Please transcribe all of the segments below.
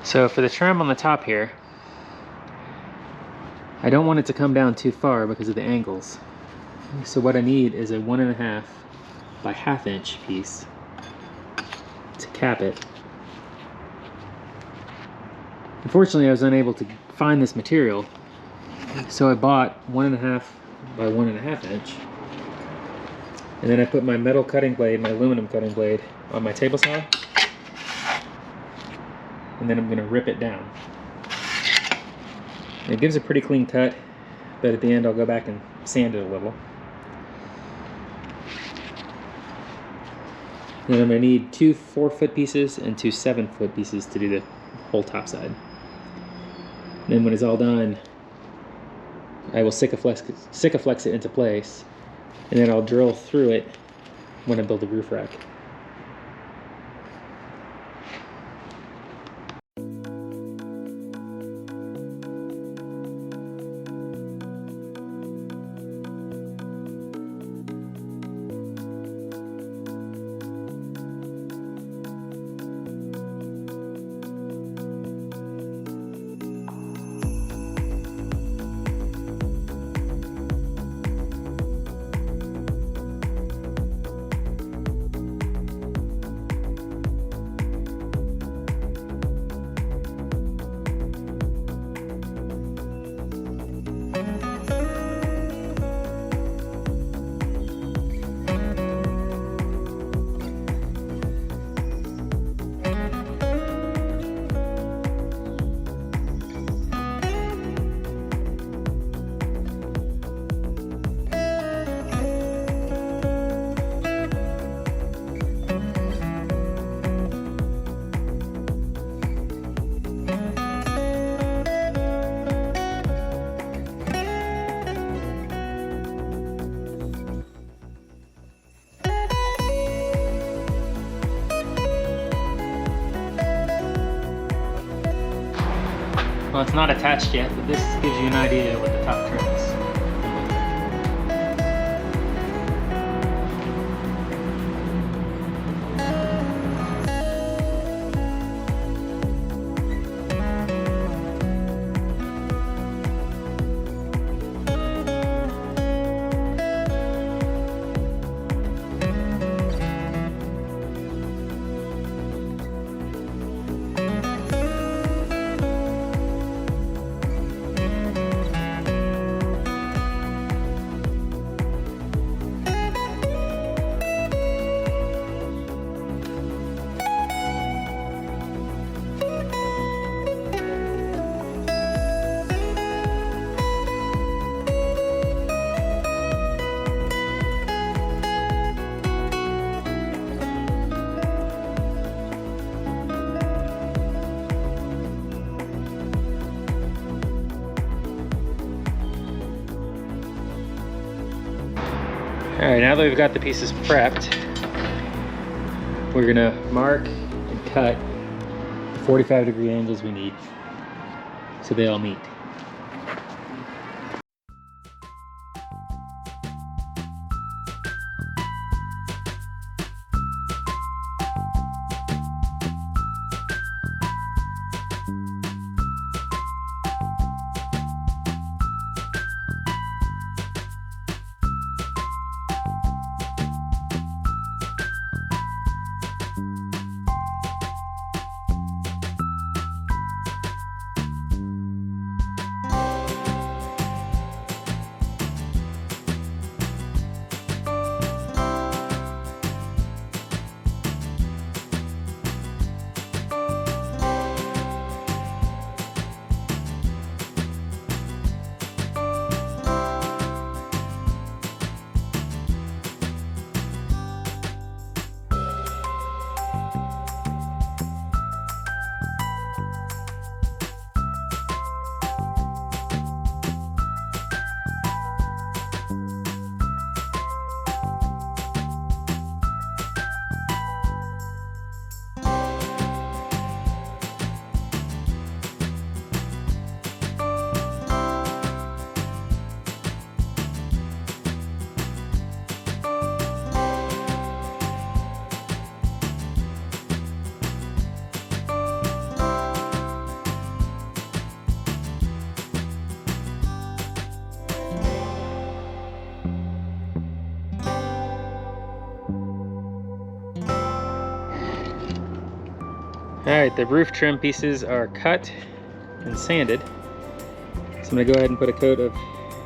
So for the trim on the top here, I don't want it to come down too far because of the angles. So what I need is a 1.5 by 1/2 inch piece to cap it. Unfortunately, I was unable to find this material, so I bought 1.5 by 1.5 inch. And then I put my metal cutting blade, my aluminum cutting blade, on my table saw. And then I'm going to rip it down. It gives a pretty clean cut, but at the end I'll go back and sand it a little. Then I'm going to need 2 4-foot pieces and 2 7-foot pieces to do the whole top side. Then when it's all done, I will Sikaflex it into place, and then I'll drill through it when I build the roof rack. Well, it's not attached yet, but this gives you an idea of what the top trim is. Alright, now that we've got the pieces prepped, we're gonna mark and cut the 45-degree angles we need so they all meet. Alright, the roof trim pieces are cut and sanded. So I'm going to go ahead and put a coat of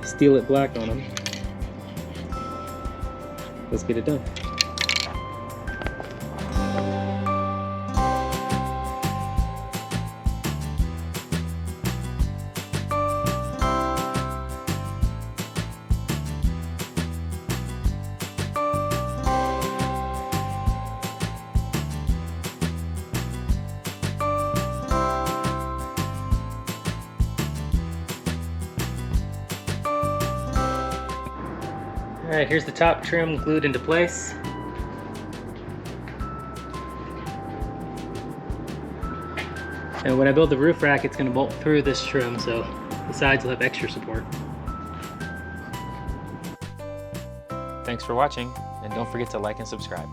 Steel It Black on them. Let's get it done. Alright, here's the top trim glued into place. And when I build the roof rack, it's going to bolt through this trim, so the sides will have extra support. Thanks for watching, and don't forget to like and subscribe.